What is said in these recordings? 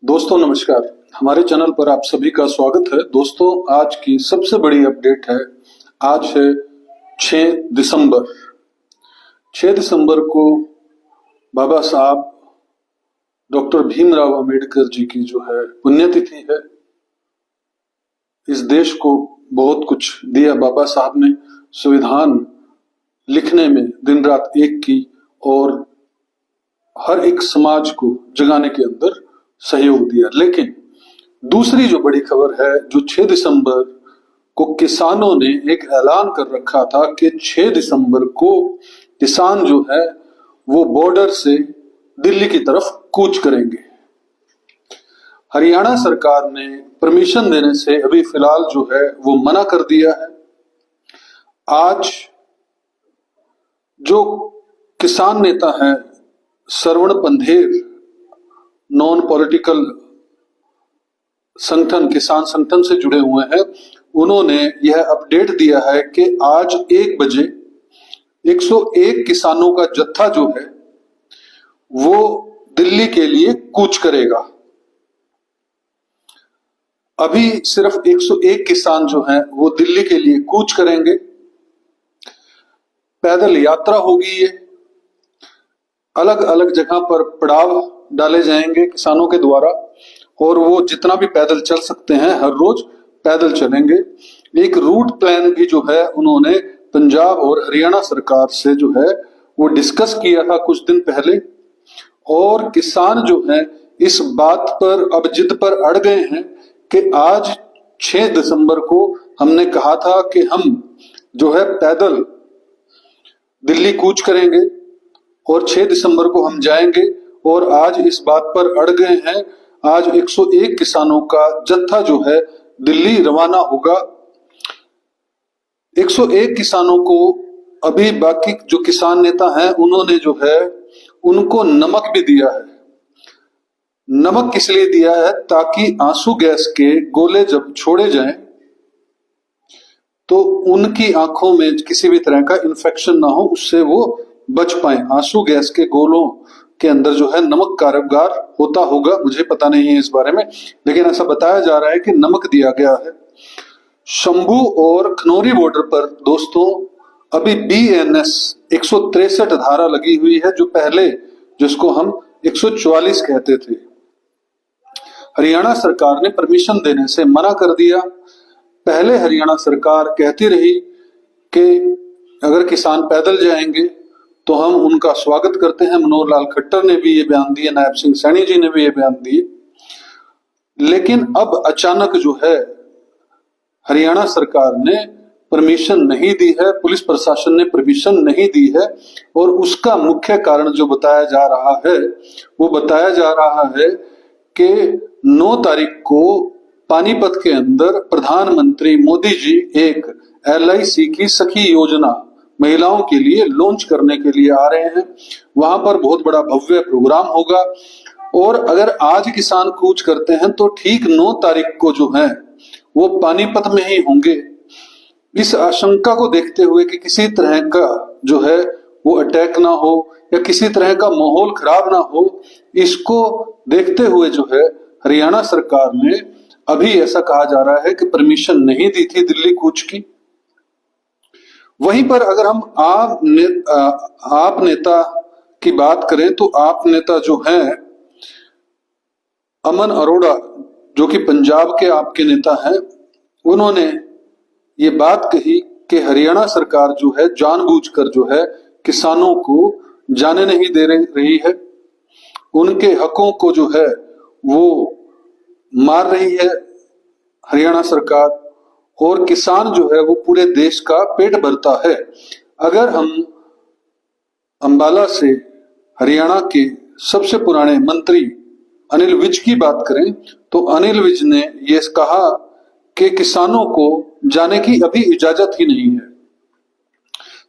दोस्तों नमस्कार। हमारे चैनल पर आप सभी का स्वागत है। दोस्तों आज की सबसे बड़ी अपडेट है। आज है 6 दिसंबर। 6 दिसंबर को बाबा साहब डॉक्टर भीमराव अंबेडकर जी की जो है पुण्यतिथि है। इस देश को बहुत कुछ दिया बाबा साहब ने। संविधान लिखने में दिन रात एक की और हर एक समाज को जगाने के अंदर सहयोग दिया। लेकिन दूसरी जो बड़ी खबर है, जो 6 दिसंबर को किसानों ने एक ऐलान कर रखा था कि 6 दिसंबर को किसान जो है वो बॉर्डर से दिल्ली की तरफ कूच करेंगे। हरियाणा सरकार ने परमिशन देने से अभी फिलहाल जो है वो मना कर दिया है। आज जो किसान नेता है श्रवण पंधेर, नॉन पॉलिटिकल संगठन, किसान संगठन से जुड़े हुए हैं, उन्होंने यह अपडेट दिया है कि आज 1 बजे 101 किसानों का जत्था जो है वो दिल्ली के लिए कूच करेगा। अभी सिर्फ 101 किसान जो हैं वो दिल्ली के लिए कूच करेंगे। पैदल यात्रा होगी। ये अलग अलग जगह पर पड़ाव डाले जाएंगे किसानों के द्वारा और वो जितना भी पैदल चल सकते हैं हर रोज पैदल चलेंगे। एक रूट प्लान भी जो है उन्होंने पंजाब और हरियाणा सरकार से जो है वो डिस्कस किया था कुछ दिन पहले। और किसान जो है इस बात पर अब जिद पर अड़ गए हैं कि आज 6 दिसंबर को हमने कहा था कि हम जो है पैदल दिल्ली कूच करेंगे और 6 दिसंबर को हम जाएंगे। और आज इस बात पर अड़ गए हैं। आज 101 किसानों का जत्था जो है दिल्ली रवाना होगा। 101 किसानों को अभी बाकी जो किसान नेता हैं उन्होंने जो है उनको नमक भी दिया है। नमक किस लिए दिया है? ताकि आंसू गैस के गोले जब छोड़े जाएं तो उनकी आंखों में किसी भी तरह का इन्फेक्शन ना हो, उससे वो बच पाए। आंसू गैस के गोलों के अंदर जो है नमक कारगर होता होगा, मुझे पता नहीं है इस बारे में, लेकिन ऐसा बताया जा रहा है कि नमक दिया गया है। शंभू और खनौरी बॉर्डर पर दोस्तों अभी BNS 163 धारा लगी हुई है, जो पहले जिसको हम 144 कहते थे। हरियाणा सरकार ने परमिशन देने से मना कर दिया। पहले हरियाणा सरकार कहती रही कि अगर किसान पैदल जाएंगे तो हम उनका स्वागत करते हैं। मनोहर लाल खट्टर ने भी ये बयान दिए, नायब सिंह सैनी जी ने भी ये बयान दिए। लेकिन अब अचानक जो है हरियाणा सरकार ने परमिशन नहीं दी है, पुलिस प्रशासन ने परमिशन नहीं दी है। और उसका मुख्य कारण जो बताया जा रहा है वो बताया जा रहा है कि 9 तारीख को पानीपत के अंदर प्रधानमंत्री मोदी जी एक LIC की सखी योजना महिलाओं के लिए लॉन्च करने के लिए आ रहे हैं। वहां पर बहुत बड़ा भव्य प्रोग्राम होगा। और अगर आज किसान कूच करते हैं तो ठीक 9 तारीख को जो है वो पानीपत में ही होंगे। इस आशंका को देखते हुए कि किसी तरह का जो है वो अटैक ना हो या किसी तरह का माहौल खराब ना हो, इसको देखते हुए जो है हरियाणा सरकार ने अभी ऐसा कहा जा रहा है कि परमिशन नहीं दी थी दिल्ली कूच की। वहीं पर अगर हम आप नेता की बात करें तो आप नेता जो हैं अमन अरोड़ा, जो कि पंजाब के आपके नेता हैं, उन्होंने ये बात कही कि हरियाणा सरकार जो है जानबूझकर जो है किसानों को जाने नहीं दे रही है, उनके हकों को जो है वो मार रही है हरियाणा सरकार। और किसान जो है वो पूरे देश का पेट भरता है। अगर हम अंबाला से हरियाणा के सबसे पुराने मंत्री अनिल विज की बात करें तो अनिल विज ने ये कहा कि किसानों को जाने की अभी इजाजत ही नहीं है,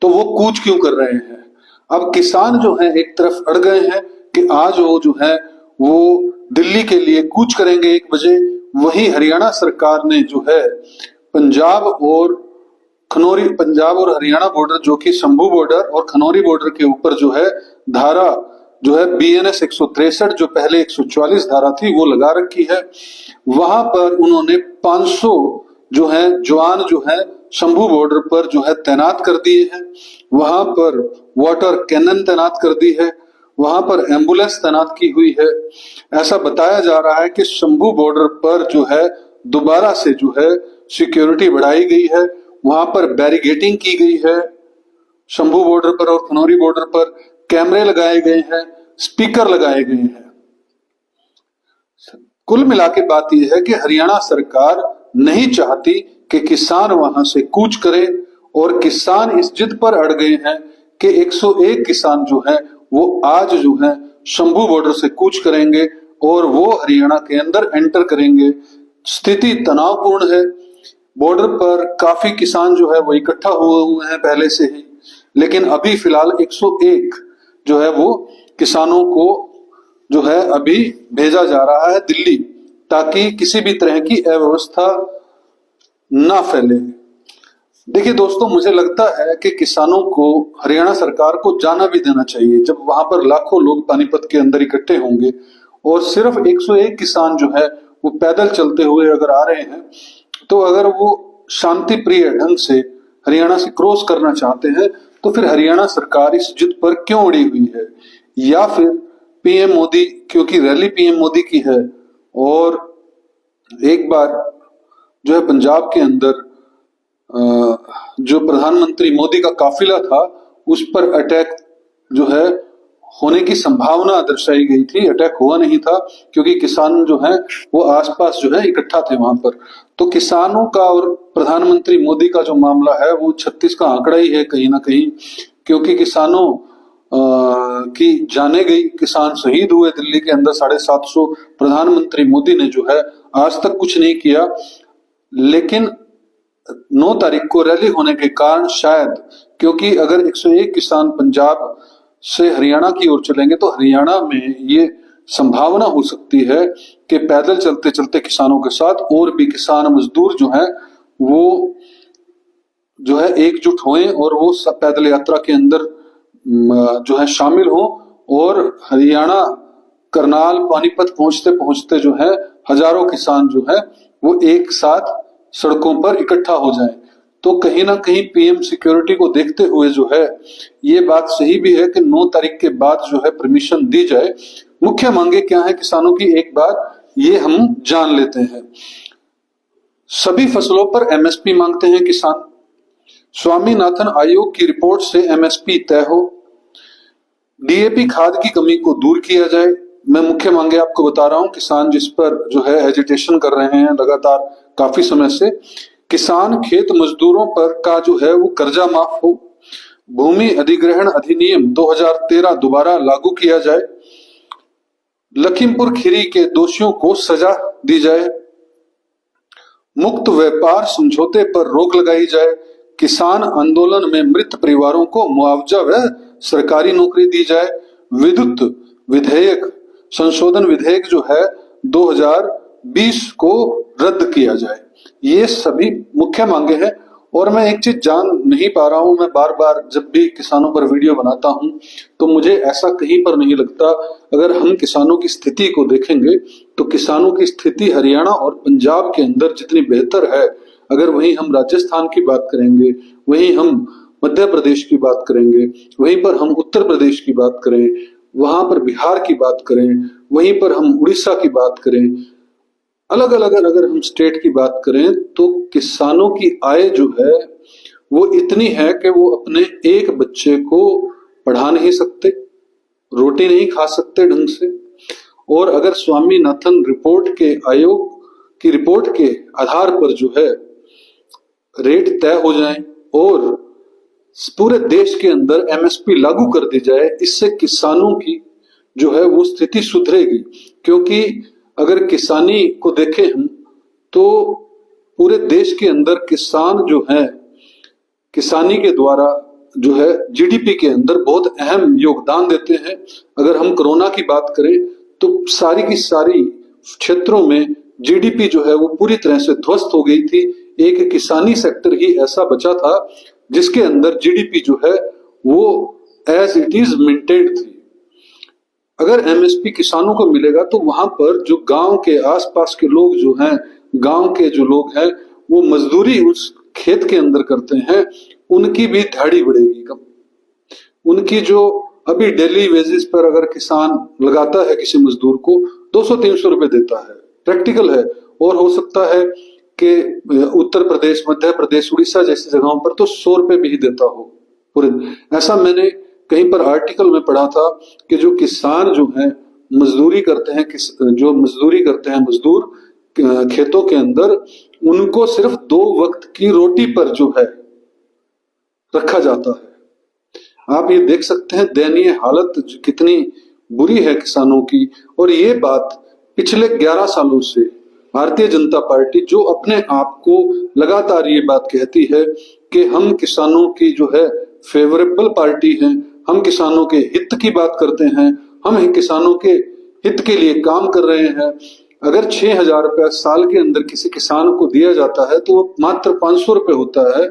तो वो कूच क्यों कर रहे हैं? अब किसान जो है एक तरफ अड़ गए हैं कि आज वो जो है वो दिल्ली के लिए कूच करेंगे 1 बजे। वहीं हरियाणा सरकार ने जो है पंजाब और हरियाणा बॉर्डर, जो कि शंभू बॉर्डर और खनौरी बॉर्डर के ऊपर जो है धारा जो है BNS 163 जो पहले 144 धारा थी वो लगा रखी है। वहां पर उन्होंने 500 जो है जवान जो है शंभू बॉर्डर पर जो है तैनात कर दिए हैं। वहां पर वाटर कैनन तैनात कर दी है, वहां पर एम्बुलेंस तैनात की हुई है। ऐसा बताया जा रहा है कि शंभू बॉर्डर पर जो है दोबारा से जो है सिक्योरिटी बढ़ाई गई है, वहां पर बैरिगेटिंग की गई है। शंभू बॉर्डर पर और खनौरी बॉर्डर पर कैमरे लगाए गए हैं, स्पीकर लगाए गए हैं। कुल मिला के बात यह है कि हरियाणा सरकार नहीं चाहती कि किसान वहां से कूच करे, और किसान इस जिद पर अड़ गए हैं कि 101 किसान जो है वो आज जो है शंभू बॉर्डर से कूच करेंगे और वो हरियाणा के अंदर एंटर करेंगे। स्थिति तनावपूर्ण है। बॉर्डर पर काफी किसान जो है वो इकट्ठा हुए हैं पहले से ही, लेकिन अभी फिलहाल 101 जो है वो किसानों को जो है अभी भेजा जा रहा है दिल्ली, ताकि किसी भी तरह की अव्यवस्था ना फैले। देखिए दोस्तों, मुझे लगता है कि किसानों को हरियाणा सरकार को जाना भी देना चाहिए। जब वहां पर लाखों लोग पानीपत के अंदर इकट्ठे होंगे और सिर्फ 101 किसान जो है वो पैदल चलते हुए अगर आ रहे हैं, तो अगर वो शांति प्रिय ढंग से हरियाणा से क्रॉस करना चाहते हैं तो फिर हरियाणा सरकार इस जिद पर क्यों अड़ी हुई है? या फिर पीएम मोदी, क्योंकि रैली पीएम मोदी की है और एक बार जो है पंजाब के अंदर जो प्रधानमंत्री मोदी का काफिला था उस पर अटैक जो है होने की संभावना दर्शाई गई थी। अटैक हुआ नहीं था क्योंकि किसान जो है वो आसपास जो है इकट्ठा थे वहां पर। तो किसानों का और प्रधानमंत्री मोदी का जो मामला है वो 36 का आंकड़ा ही है कहीं ना कहीं, क्योंकि किसानों की जाने गई, किसान शहीद हुए दिल्ली के अंदर 750। प्रधानमंत्री मोदी ने जो है आज तक कुछ नहीं किया, लेकिन 9 तारीख को रैली होने के कारण शायद, क्योंकि अगर 101 किसान पंजाब से हरियाणा की ओर चलेंगे तो हरियाणा में ये संभावना हो सकती है कि पैदल चलते चलते किसानों के साथ और भी किसान मजदूर जो है वो जो है एकजुट होएं और वो पैदल यात्रा के अंदर जो है शामिल हो, और हरियाणा करनाल पानीपत पहुंचते पहुंचते जो है हजारों किसान जो है वो एक साथ सड़कों पर इकट्ठा हो जाएं। तो कहीं ना कहीं पीएम सिक्योरिटी को देखते हुए जो है ये बात सही भी है कि 9 तारीख के बाद जो है परमिशन दी जाए। मुख्य मांगे क्या है किसानों की, एक बार ये हम जान लेते हैं। सभी फसलों पर एमएसपी मांगते हैं किसान। स्वामीनाथन आयोग की रिपोर्ट से एमएसपी तय हो। डीएपी खाद की कमी को दूर किया जाए। मैं मुख्य मांगे आपको बता रहा हूं, किसान जिस पर जो है एजिटेशन कर रहे हैं लगातार काफी समय से। किसान खेत मजदूरों पर का जो है वो कर्जा माफ हो। भूमि अधिग्रहण अधिनियम 2013 दोबारा लागू किया जाए। लखीमपुर खीरी के दोषियों को सजा दी जाए। मुक्त व्यापार समझौते पर रोक लगाई जाए। किसान आंदोलन में मृत परिवारों को मुआवजा व सरकारी नौकरी दी जाए। विद्युत विधेयक संशोधन विधेयक जो है 2020 को रद्द किया जाए। ये सभी मुख्य मांगे हैं। और मैं एक चीज जान नहीं पा रहा हूं, मैं बार बार जब भी किसानों पर वीडियो बनाता हूं तो मुझे ऐसा कहीं पर नहीं लगता, अगर हम किसानों की स्थिति को देखेंगे तो किसानों की स्थिति हरियाणा और पंजाब के अंदर जितनी बेहतर है, अगर वहीं हम राजस्थान की बात करेंगे, वहीं हम मध्य प्रदेश की बात करेंगे, वहीं पर हम उत्तर प्रदेश की बात करें, वहां पर बिहार की बात करें, वहीं पर हम उड़ीसा की बात करें, अलग अलग अगर हम स्टेट की बात करें तो किसानों की आय जो है वो इतनी है कि वो अपने एक बच्चे को पढ़ा नहीं सकते, रोटी नहीं खा सकते ढंग से। और अगर स्वामीनाथन रिपोर्ट के आयोग की रिपोर्ट के आधार पर जो है रेट तय हो जाए और पूरे देश के अंदर एमएसपी लागू कर दी जाए, इससे किसानों की जो है वो स्थिति सुधरेगी। क्योंकि अगर किसानी को देखें हम तो पूरे देश के अंदर किसान जो है किसानी के द्वारा जो है जीडीपी के अंदर बहुत अहम योगदान देते हैं। अगर हम कोरोना की बात करें तो सारी की सारी क्षेत्रों में जीडीपी जो है वो पूरी तरह से ध्वस्त हो गई थी। एक किसानी सेक्टर ही ऐसा बचा था जिसके अंदर जीडीपी जो है वो एज इट इज मेंटेन्ड थी। अगर एमएसपी किसानों को मिलेगा तो वहां पर जो गांव के आसपास के लोग जो हैं, गांव के जो लोग हैं, वो मजदूरी उस खेत के अंदर करते हैं, उनकी भी दिहाड़ी बढ़ेगी। कम उनकी जो अभी डेली वेजेस पर अगर किसान लगाता है किसी मजदूर को 200-300 रुपए देता है, प्रैक्टिकल है। और हो सकता है कि उत्तर प्रदेश, मध्य प्रदेश, उड़ीसा जैसी जगहों पर तो 100 रुपए भी देता हो पूरे। ऐसा मैंने कहीं पर आर्टिकल में पढ़ा था कि जो किसान जो है मजदूरी करते हैं, जो मजदूरी करते हैं मजदूर खेतों के अंदर, उनको सिर्फ 2 वक्त की रोटी पर जो है रखा जाता है। आप ये देख सकते हैं दयनीय हालत कितनी बुरी है किसानों की। और ये बात पिछले 11 सालों से भारतीय जनता पार्टी जो अपने आप को लगातार ये बात कहती है कि हम किसानों की जो है फेवरेबल पार्टी हैं, हम किसानों के हित की बात करते हैं, हम किसानों के हित के लिए काम कर रहे हैं। अगर 6,000 रुपया साल के अंदर किसी किसान को दिया जाता है तो वो मात्र 500 रुपए होता है।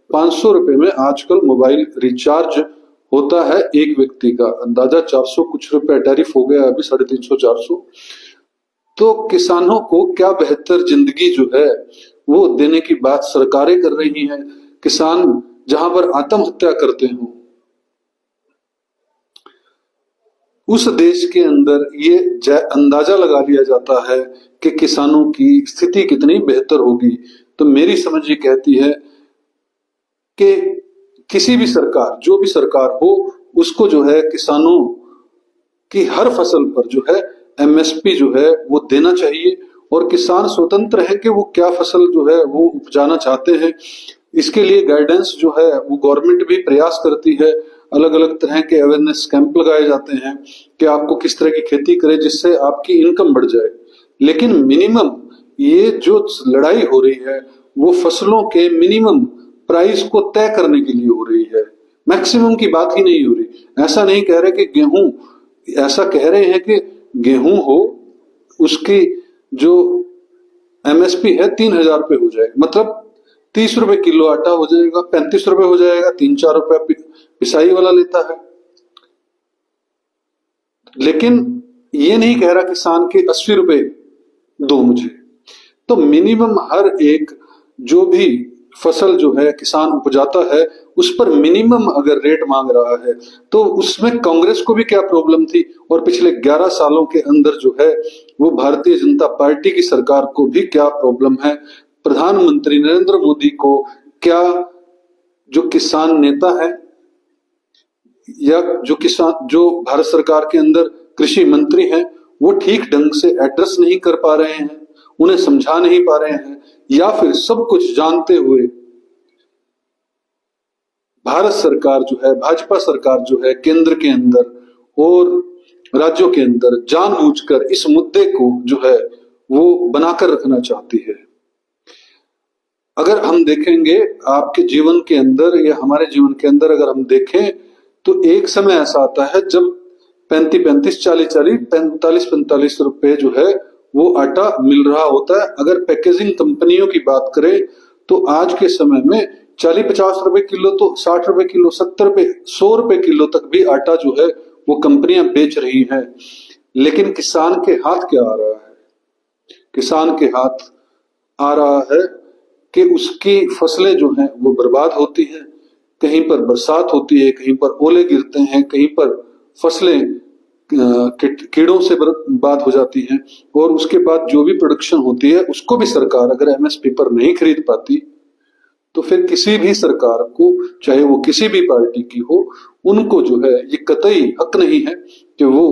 500 रुपए में आजकल मोबाइल रिचार्ज होता है एक व्यक्ति का, अंदाजा 400 कुछ रुपए टैरिफ हो गया अभी, 350-400। तो किसानों को क्या बेहतर जिंदगी जो है वो देने की बात सरकारें कर रही हैं। किसान जहां पर आत्महत्या करते हो उस देश के अंदर ये अंदाजा लगा लिया जाता है कि किसानों की स्थिति कितनी बेहतर होगी। तो मेरी समझ ये कहती है कि किसी भी सरकार, जो भी सरकार हो, उसको जो है किसानों की हर फसल पर जो है एमएसपी जो है वो देना चाहिए। और किसान स्वतंत्र है कि वो क्या फसल जो है वो उपजाना चाहते हैं। इसके लिए गाइडेंस जो है वो गवर्नमेंट भी प्रयास करती है। अलग अलग तरह के अवेयरनेस कैंप लगाए जाते हैं कि आपको किस तरह की खेती करें जिससे आपकी इनकम बढ़ जाए। लेकिन मिनिमम ये जो लड़ाई हो रही है वो फसलों के मिनिमम प्राइस को तय करने के लिए हो रही है, मैक्सिमम की बात ही नहीं हो रही। ऐसा नहीं कह रहे कि गेहूं, ऐसा कह रहे हैं कि गेहूं हो उसकी जो एमएसपी है 3,000 रुपए हो जाएगा, मतलब 30 रुपए किलो आटा हो जाएगा, 35 रुपए हो जाएगा, 3-4 रुपए पिसाई वाला लेता है। लेकिन ये नहीं कह रहा किसान के 80 रुपए दो मुझे। तो मिनिमम हर एक जो भी फसल जो है किसान उपजाता है उस पर मिनिमम अगर रेट मांग रहा है तो उसमें कांग्रेस को भी क्या प्रॉब्लम थी, और पिछले 11 सालों के अंदर जो है वो भारतीय जनता पार्टी की सरकार को भी क्या प्रॉब्लम है। प्रधानमंत्री नरेंद्र मोदी को क्या जो किसान नेता है या जो भारत सरकार के अंदर कृषि मंत्री हैं वो ठीक ढंग से एड्रेस नहीं कर पा रहे हैं, उन्हें समझा नहीं पा रहे हैं, या फिर सब कुछ जानते हुए भारत सरकार जो है, भाजपा सरकार जो है केंद्र के अंदर और राज्यों के अंदर जानबूझकर इस मुद्दे को जो है वो बनाकर रखना चाहती है। अगर हम देखेंगे आपके जीवन के अंदर या हमारे जीवन के अंदर अगर हम देखें तो एक समय ऐसा आता है जब 35-35, 40-40, 45-45 रुपए जो है वो आटा मिल रहा होता है। अगर पैकेजिंग कंपनियों की बात करें तो आज के समय में 40-50 रुपए किलो, तो 60 रुपए किलो, 70 रुपए, 100 रुपए किलो तक भी आटा जो है वो कंपनियां बेच रही हैं। लेकिन किसान के हाथ क्या आ रहा है? किसान के हाथ आ रहा है कि उसकी फसलें जो हैं वो बर्बाद होती हैं, कहीं पर बरसात होती है, कहीं पर ओले गिरते हैं, कहीं पर फसलें कीड़ों से बर्बाद हो जाती हैं, और उसके बाद जो भी प्रोडक्शन होती है उसको भी सरकार अगर एमएसपी पर नहीं खरीद पाती तो फिर किसी भी सरकार को, चाहे वो किसी भी पार्टी की हो, उनको जो है ये कतई हक नहीं है कि वो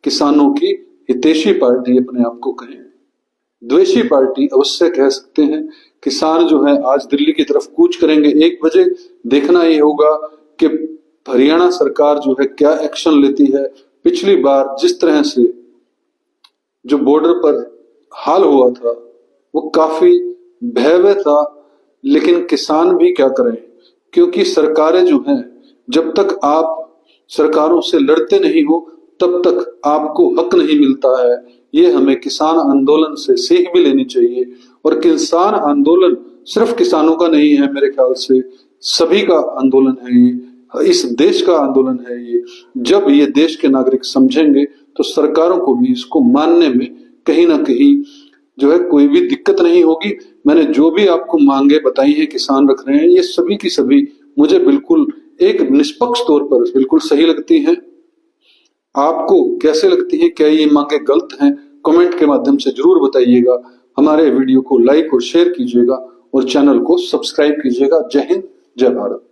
किसानों की हितैषी पार्टी अपने आप को कहें। द्वेषी पार्टी अवश्य कह सकते हैं। किसान जो है आज दिल्ली की तरफ कूच करेंगे 1 बजे। देखना ये होगा कि हरियाणा सरकार जो है क्या एक्शन लेती है। पिछली बार जिस तरह से जो बॉर्डर पर हाल हुआ था वो काफी भयावह था, लेकिन किसान भी क्या करें, क्योंकि सरकारें जो हैं जब तक आप सरकारों से लड़ते नहीं हो तब तक आपको हक नहीं मिलता है। ये हमें किसान आंदोलन से सीख भी लेनी चाहिए। और किसान आंदोलन सिर्फ किसानों का नहीं है, मेरे ख्याल से सभी का आंदोलन है, ये इस देश का आंदोलन है। ये जब ये देश के नागरिक समझेंगे तो सरकारों को भी इसको मानने में कहीं ना कहीं जो है कोई भी दिक्कत नहीं होगी। मैंने जो भी आपको मांगे बताई है किसान रख रहे हैं, ये सभी की सभी मुझे बिल्कुल एक निष्पक्ष तौर पर बिल्कुल सही लगती हैं। आपको कैसे लगती है? क्या ये मांगे गलत हैं? कमेंट के माध्यम से जरूर बताइएगा। हमारे वीडियो को लाइक और शेयर कीजिएगा और चैनल को सब्सक्राइब कीजिएगा। जय हिंद, जय भारत।